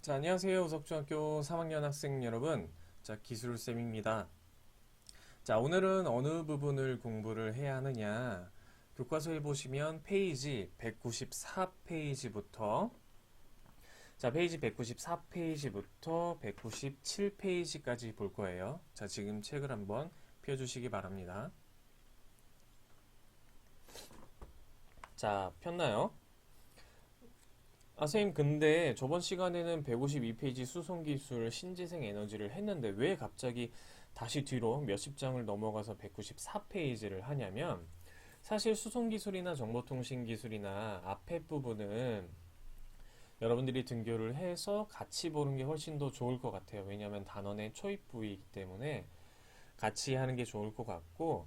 자, 안녕하세요. 우석중학교 3학년 학생 여러분. 자, 기술쌤입니다. 자, 오늘은 어느 부분을 공부를 해야 하느냐. 교과서에 보시면 페이지 194페이지부터 페이지 194페이지부터 197페이지까지 볼 거예요. 자, 지금 책을 한번 펴주시기 바랍니다. 자, 폈나요? 선생님, 근데 저번 시간에는 152페이지 수송기술 신재생 에너지를 했는데 왜 갑자기 다시 뒤로 몇십 장을 넘어가서 194페이지를 하냐면 사실 수송기술이나 정보통신기술이나 앞에 부분은 여러분들이 등교를 해서 같이 보는 게 훨씬 더 좋을 것 같아요. 왜냐하면 단원의 초입 부위이기 때문에 같이 하는 게 좋을 것 같고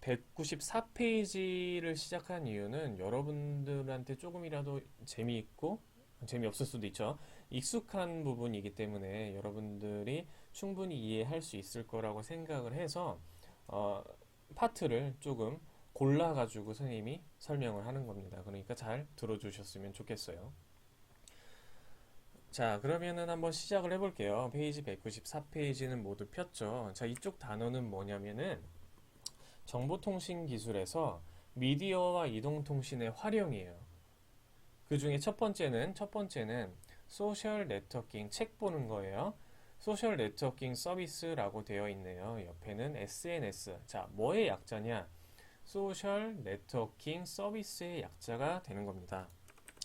194페이지를 시작한 이유는 여러분들한테 조금이라도 재미있고 재미없을 수도 있죠. 익숙한 부분이기 때문에 여러분들이 충분히 이해할 수 있을 거라고 생각을 해서 파트를 조금 골라가지고 선생님이 설명을 하는 겁니다. 그러니까 잘 들어주셨으면 좋겠어요. 자, 그러면은 한번 시작을 해볼게요. 페이지 194페이지는 모두 폈죠. 자, 이쪽 단어는 뭐냐면은 정보통신 기술에서 미디어와 이동통신의 활용이에요. 그 중에 첫 번째는 소셜 네트워킹, 책 보는 거예요. 소셜 네트워킹 서비스라고 되어 있네요. 옆에는 SNS. 자, 뭐의 약자냐? 소셜 네트워킹 서비스의 약자가 되는 겁니다.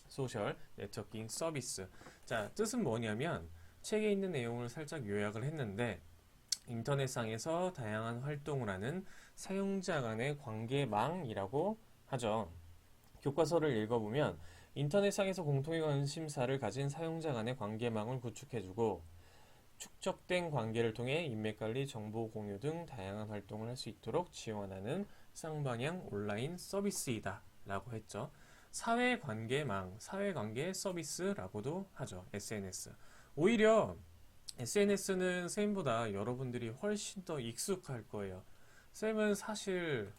소셜 네트워킹 서비스. 자, 뜻은 뭐냐면 책에 있는 내용을 살짝 요약을 했는데 인터넷상에서 다양한 활동을 하는 사용자 간의 관계망이라고 하죠. 교과서를 읽어보면 인터넷상에서 공통의 관심사를 가진 사용자 간의 관계망을 구축해주고 축적된 관계를 통해 인맥관리, 정보 공유 등 다양한 활동을 할 수 있도록 지원하는 쌍방향 온라인 서비스이다 라고 했죠. 사회관계망, 사회관계 서비스라고도 하죠. SNS. 오히려 SNS는 쌤보다 여러분들이 훨씬 더 익숙할 거예요. 쌤은 사실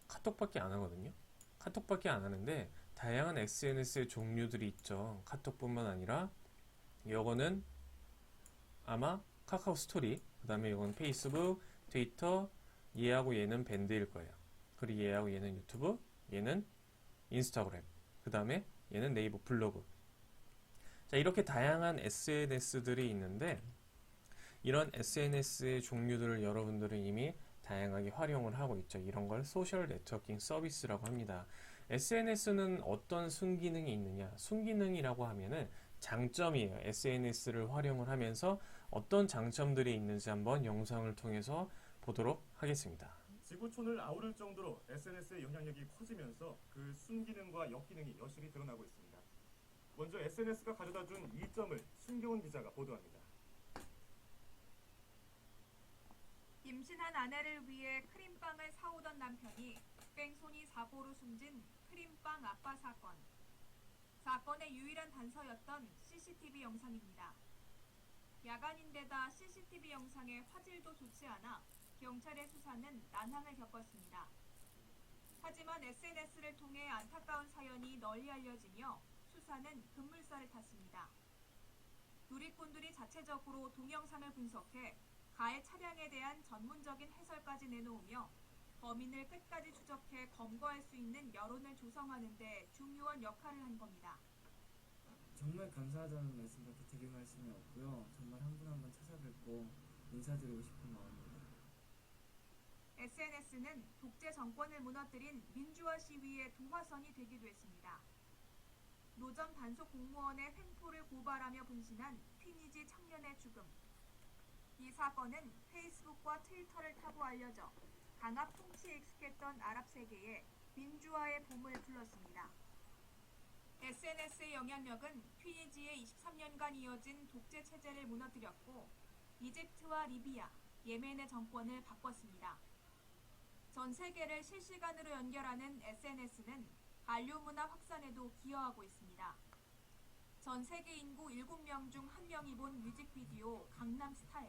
카톡밖에 안 하거든요. 카톡밖에 안 하는데 다양한 SNS의 종류들이 있죠. 카톡뿐만 아니라 이거는 아마 카카오 스토리, 그 다음에 이건 페이스북, 트위터, 얘하고 얘는 밴드일 거예요. 그리고 얘하고 얘는 유튜브, 얘는 인스타그램, 그 다음에 얘는 네이버 블로그. 자, 이렇게 다양한 SNS들이 있는데 이런 SNS의 종류들을 여러분들은 이미 다양하게 활용을 하고 있죠. 이런 걸 소셜 네트워킹 서비스라고 합니다. SNS는 어떤 순기능이 있느냐? 순기능이라고 하면은 장점이에요. SNS를 활용을 하면서 어떤 장점들이 있는지 한번 영상을 통해서 보도록 하겠습니다. 지구촌을 아우를 정도로 SNS의 영향력이 커지면서 그 순기능과 역기능이 여실히 드러나고 있습니다. 먼저 SNS가 가져다준 이점을 신경훈 기자가 보도합니다. 임신한 아내를 위해 크림빵을 사오던 남편이 뺑소니 사고로 숨진 크림빵 아빠 사건. 사건의 유일한 단서였던 CCTV 영상입니다. 야간인데다 CCTV 영상의 화질도 좋지 않아 경찰의 수사는 난항을 겪었습니다. 하지만 SNS를 통해 안타까운 사연이 널리 알려지며 수사는 급물살을 탔습니다. 누리꾼들이 자체적으로 동영상을 분석해 가해 차량에 대한 전문적인 해설까지 내놓으며 범인을 끝까지 추적해 검거할 수 있는 여론을 조성하는 데 중요한 역할을 한 겁니다. 정말 감사하다는 말씀밖에 드릴 말씀이 없고요. 정말 한 분 한 분 찾아뵙고 인사드리고 싶은 마음입니다. SNS는 독재 정권을 무너뜨린 민주화 시위의 도화선이 되기도 했습니다. 노점 단속 공무원의 횡포를 고발하며 분신한 튀니지 청년의 죽음. 이 사건은 페이스북과 트위터를 타고 알려져 강압 통치에 익숙했던 아랍 세계에 민주화의 봄을 불렀습니다. SNS의 영향력은 튀니지의 23년간 이어진 독재 체제를 무너뜨렸고 이집트와 리비아, 예멘의 정권을 바꿨습니다. 전 세계를 실시간으로 연결하는 SNS는 한류 문화 확산에도 기여하고 있습니다. 전 세계 인구 7명 중 1명이 본 뮤직비디오 강남스타일.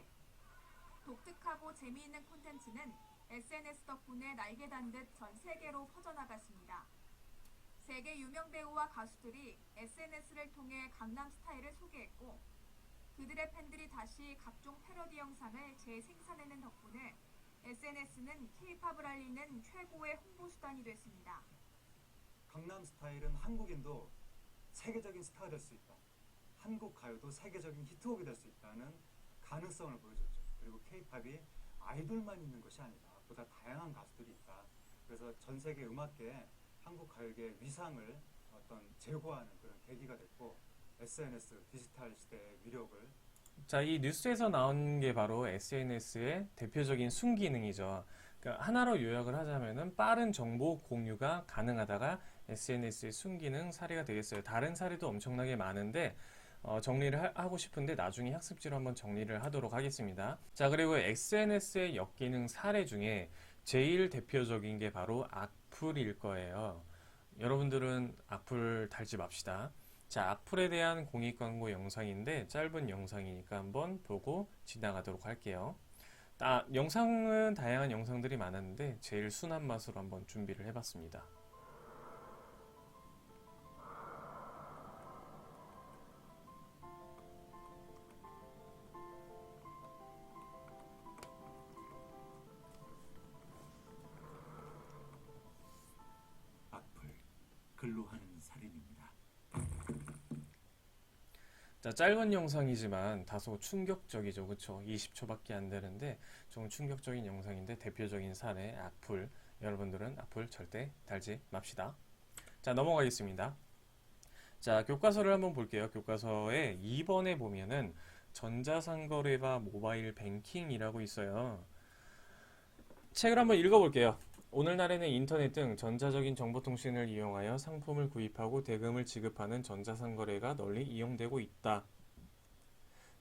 독특하고 재미있는 콘텐츠는 SNS 덕분에 날개 단 듯 전 세계로 퍼져나갔습니다. 세계 유명 배우와 가수들이 SNS를 통해 강남스타일을 소개했고 그들의 팬들이 다시 각종 패러디 영상을 재생산해낸 덕분에 SNS는 K-팝을 알리는 최고의 홍보 수단이 됐습니다. 강남 스타일은 한국인도 세계적인 스타가 될 수 있다. 한국 가요도 세계적인 히트곡이 될 수 있다는 가능성을 보여줬죠. 그리고 K-팝이 아이돌만 있는 것이 아니다. 보다 다양한 가수들이 있다. 그래서 전 세계 음악계에 한국 가요계의 위상을 어떤 제고하는 그런 계기가 됐고 SNS 디지털 시대의 위력을 자, 이 뉴스에서 나온 게 바로 SNS의 대표적인 순기능이죠. 그러니까 하나로 요약을 하자면은 빠른 정보 공유가 가능하다가 SNS의 순기능 사례가 되겠어요. 다른 사례도 엄청나게 많은데 정리를 하고 싶은데 나중에 학습지로 한번 정리를 하도록 하겠습니다. 자, 그리고 SNS의 역기능 사례 중에 제일 대표적인 게 바로 악플일 거예요. 여러분들은 악플 달지 맙시다. 자, 악플에 대한 공익광고 영상인데 짧은 영상이니까 한번 보고 지나가도록 할게요. 영상은 다양한 영상들이 많았는데 제일 순한 맛으로 한번 준비를 해봤습니다. 악플, 글로 하는 살인입니다. 자, 짧은 영상이지만 다소 충격적이죠. 그쵸? 20초밖에 안 되는데 좀 충격적인 영상인데 대표적인 사례 악플. 여러분들은 악플 절대 달지 맙시다. 자, 넘어가겠습니다. 자, 교과서를 한번 볼게요. 교과서에 2번에 보면은 전자상거래와 모바일 뱅킹이라고 있어요. 책을 한번 읽어볼게요. 오늘날에는 인터넷 등 전자적인 정보통신을 이용하여 상품을 구입하고 대금을 지급하는 전자상거래가 널리 이용되고 있다.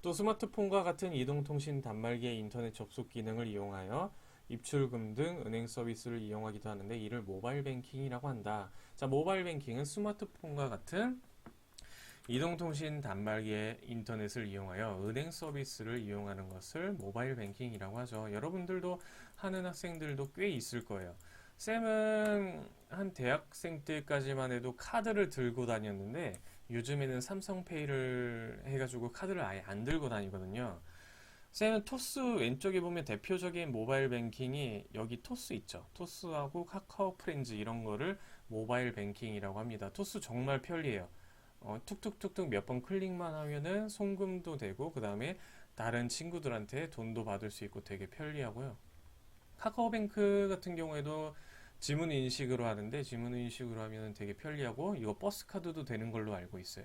또 스마트폰과 같은 이동통신 단말기의 인터넷 접속 기능을 이용하여 입출금 등 은행 서비스를 이용하기도 하는데 이를 모바일 뱅킹이라고 한다. 자, 모바일 뱅킹은 스마트폰과 같은 이동통신 단말기의 인터넷을 이용하여 은행 서비스를 이용하는 것을 모바일 뱅킹이라고 하죠. 여러분들도 하는 학생들도 꽤 있을 거예요. 쌤은 한 대학생 때까지만 해도 카드를 들고 다녔는데 요즘에는 삼성페이를 해가지고 카드를 아예 안 들고 다니거든요. 쌤은 토스 왼쪽에 보면 대표적인 모바일 뱅킹이 여기 토스 있죠. 토스하고 카카오 프렌즈 이런 거를 모바일 뱅킹이라고 합니다. 토스 정말 편리해요. 툭툭툭툭 몇 번 클릭만 하면은 송금도 되고 그 다음에 다른 친구들한테 돈도 받을 수 있고 되게 편리하고요. 카카오뱅크 같은 경우에도 지문 인식으로 하는데 지문 인식으로 하면 되게 편리하고 이거 버스 카드도 되는 걸로 알고 있어요.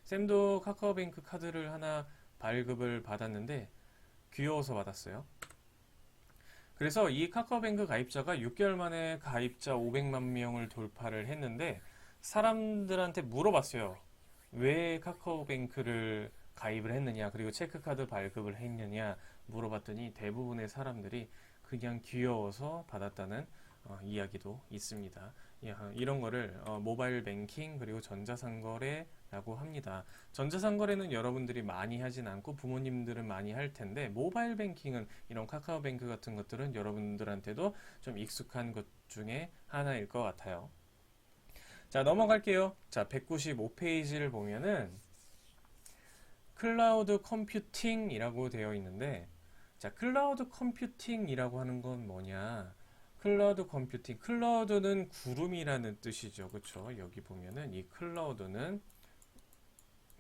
쌤도 카카오뱅크 카드를 하나 발급을 받았는데 귀여워서 받았어요. 그래서 이 카카오뱅크 가입자가 6개월 만에 가입자 500만 명을 돌파를 했는데 사람들한테 물어봤어요. 왜 카카오뱅크를 가입을 했느냐 그리고 체크카드 발급을 했느냐 물어봤더니 대부분의 사람들이 그냥 귀여워서 받았다는 이야기도 있습니다. 이런 거를 모바일 뱅킹 그리고 전자상거래라고 합니다. 전자상거래는 여러분들이 많이 하진 않고 부모님들은 많이 할 텐데 모바일 뱅킹은 이런 카카오뱅크 같은 것들은 여러분들한테도 좀 익숙한 것 중에 하나일 것 같아요. 자, 넘어갈게요. 자, 195페이지를 보면은 클라우드 컴퓨팅이라고 되어 있는데 자, 클라우드 컴퓨팅이라고 하는 건 뭐냐? 클라우드 컴퓨팅. 클라우드는 구름이라는 뜻이죠. 그쵸? 여기 보면은 이 클라우드는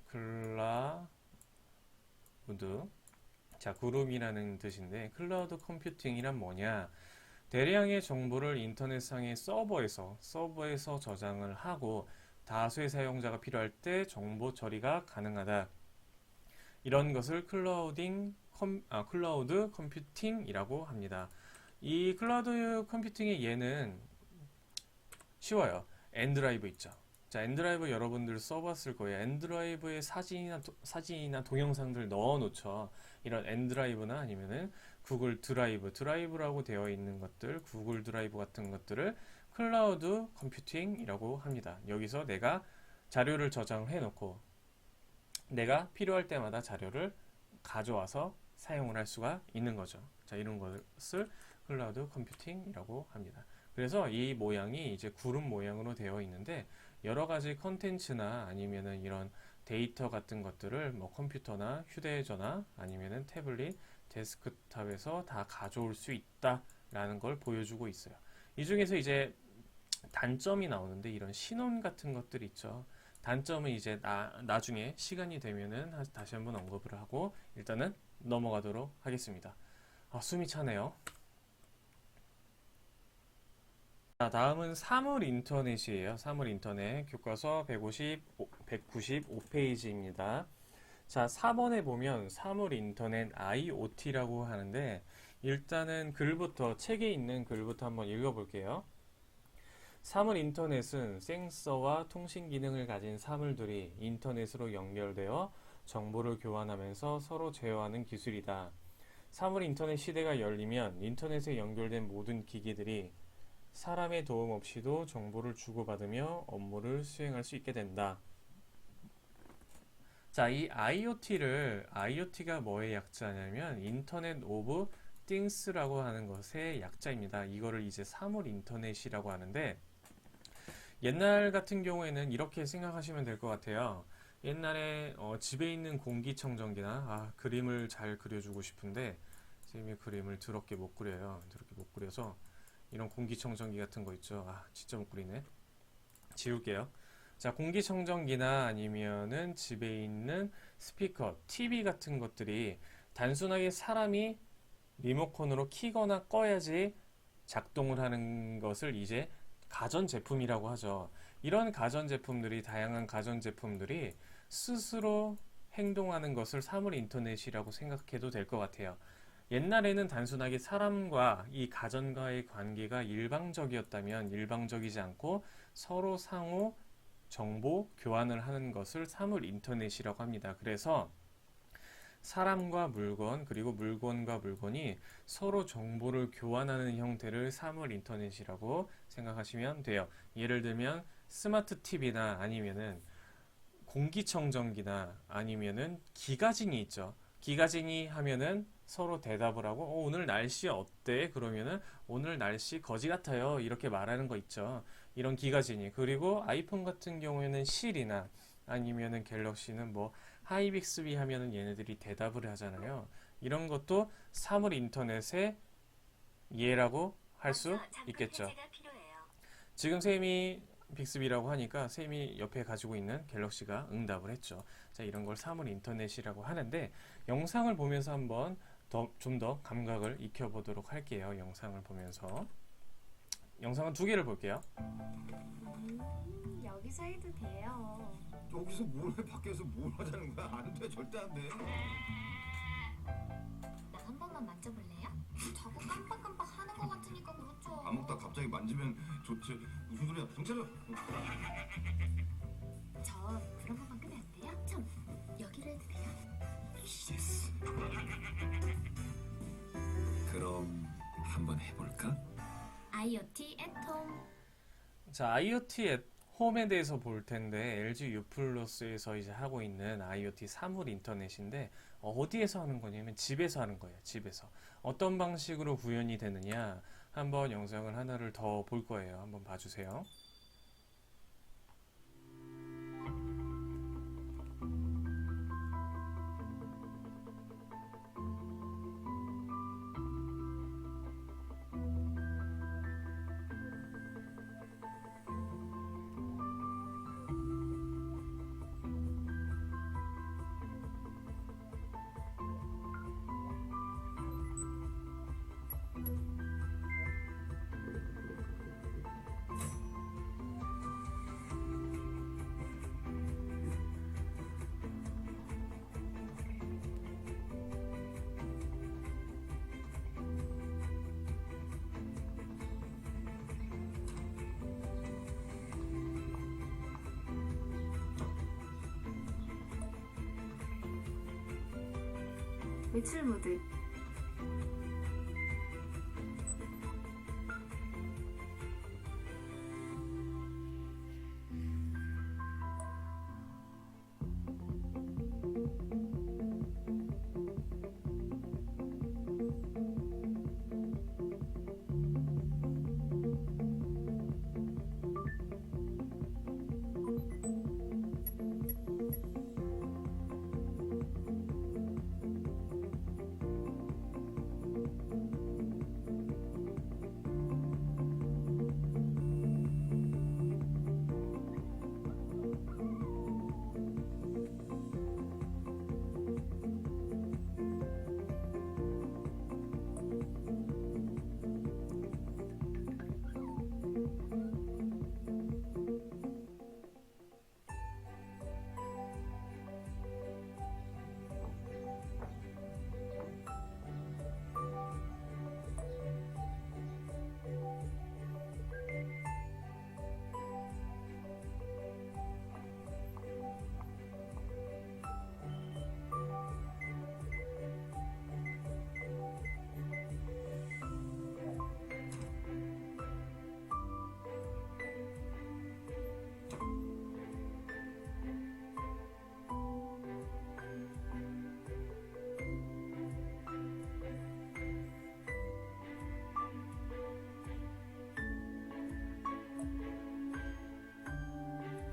클라우드. 자, 구름이라는 뜻인데 클라우드 컴퓨팅이란 뭐냐? 대량의 정보를 인터넷상의 서버에서 저장을 하고 다수의 사용자가 필요할 때 정보 처리가 가능하다. 이런 것을 클라우드 컴퓨팅이라고 합니다. 이 클라우드 컴퓨팅의 예는 쉬워요. 엔드라이브 있죠. 자, 엔드라이브 여러분들 써봤을 거예요. 엔드라이브에 사진이나 동영상들 넣어놓죠. 이런 엔드라이브나 아니면은 구글 드라이브라고 되어 있는 것들, 구글 드라이브 같은 것들을 클라우드 컴퓨팅이라고 합니다. 여기서 내가 자료를 저장해 놓고 내가 필요할 때마다 자료를 가져와서 사용을 할 수가 있는 거죠. 자, 이런 것을 클라우드 컴퓨팅이라고 합니다. 그래서 이 모양이 이제 구름 모양으로 되어 있는데 여러 가지 컨텐츠나 아니면은 이런 데이터 같은 것들을 뭐 컴퓨터나 휴대전화 아니면은 태블릿, 데스크탑에서 다 가져올 수 있다라는 걸 보여주고 있어요. 이 중에서 이제 단점이 나오는데 이런 신원 같은 것들 있죠. 단점은 이제 나중에 시간이 되면은 다시 한번 언급을 하고 일단은 넘어가도록 하겠습니다. 숨이 차네요. 자, 다음은 사물 인터넷이에요. 사물 인터넷 교과서 195페이지입니다. 자, 4번에 보면 사물 인터넷 IoT라고 하는데 일단은 글부터 책에 있는 글부터 한번 읽어볼게요. 사물 인터넷은 센서와 통신 기능을 가진 사물들이 인터넷으로 연결되어 정보를 교환하면서 서로 제어하는 기술이다. 사물 인터넷 시대가 열리면 인터넷에 연결된 모든 기기들이 사람의 도움 없이도 정보를 주고받으며 업무를 수행할 수 있게 된다. 자, 이 IoT가 뭐의 약자냐면 인터넷 오브 띵스라고 하는 것의 약자입니다. 이거를 이제 사물 인터넷이라고 하는데 옛날 같은 경우에는 이렇게 생각하시면 될 것 같아요. 옛날에 집에 있는 공기청정기나 그림을 잘 그려주고 싶은데 선생님이 그림을 더럽게 못 그려요. 더럽게 못 그려서 이런 공기청정기 같은 거 있죠. 진짜 못 그리네. 지울게요. 자, 공기청정기나 아니면은 집에 있는 스피커, TV 같은 것들이 단순하게 사람이 리모컨으로 키거나 꺼야지 작동을 하는 것을 이제 가전제품이라고 하죠. 이런 가전제품들이, 다양한 가전제품들이 스스로 행동하는 것을 사물 인터넷이라고 생각해도 될 것 같아요. 옛날에는 단순하게 사람과 이 가전과의 관계가 일방적이었다면 일방적이지 않고 서로 상호 정보 교환을 하는 것을 사물 인터넷이라고 합니다. 그래서 사람과 물건 그리고 물건과 물건이 서로 정보를 교환하는 형태를 사물 인터넷이라고 생각하시면 돼요. 예를 들면 스마트 TV나 아니면은 공기청정기나 아니면은 기가진이 있죠. 기가진이 하면은 서로 대답을 하고 오늘 날씨 어때? 그러면은 오늘 날씨 거지 같아요. 이렇게 말하는 거 있죠. 이런 기가진이. 그리고 아이폰 같은 경우에는 실이나 아니면은 갤럭시는 뭐 하이빅스비 하면은 얘네들이 대답을 하잖아요. 이런 것도 사물 인터넷의 예라고 할 수 있겠죠. 지금 쌤이 빅스비라고 하니까 쌤이 옆에 가지고 있는 갤럭시가 응답을 했죠. 자, 이런 걸 사물 인터넷이라고 하는데 영상을 보면서 한번 좀 더 감각을 익혀보도록 할게요. 영상을 보면서. 영상은 2개를 볼게요. 여기서 해도 돼요. 여기서 뭘 해? 밖에서 뭘 하자는 거야? 안 돼, 절대 안 돼. 나 한 번만 만져볼래요? 자꾸 깜빡깜빡 하는 것 같으니까 그렇죠. 밥 먹다 갑자기 만지면 좋지. 무슨 소리야? 정차려. 저 그런 것만 끄면 안 돼요? 참, 여기로 해도 돼요? 예스. 그럼 한번 해볼까? IoT at home. 자, IoT at 홈에 대해서 볼 텐데 LG U+에서 이제 하고 있는 IoT 사물 인터넷인데 어디에서 하는 거냐면 집에서 하는 거예요. 집에서. 어떤 방식으로 구현이 되느냐 한번 영상을 하나를 더 볼 거예요. 한번 봐주세요. 외출 모드.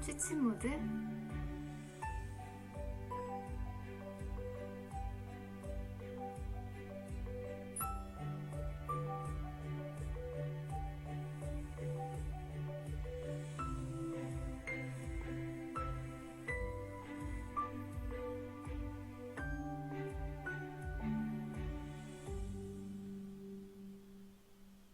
취침 모드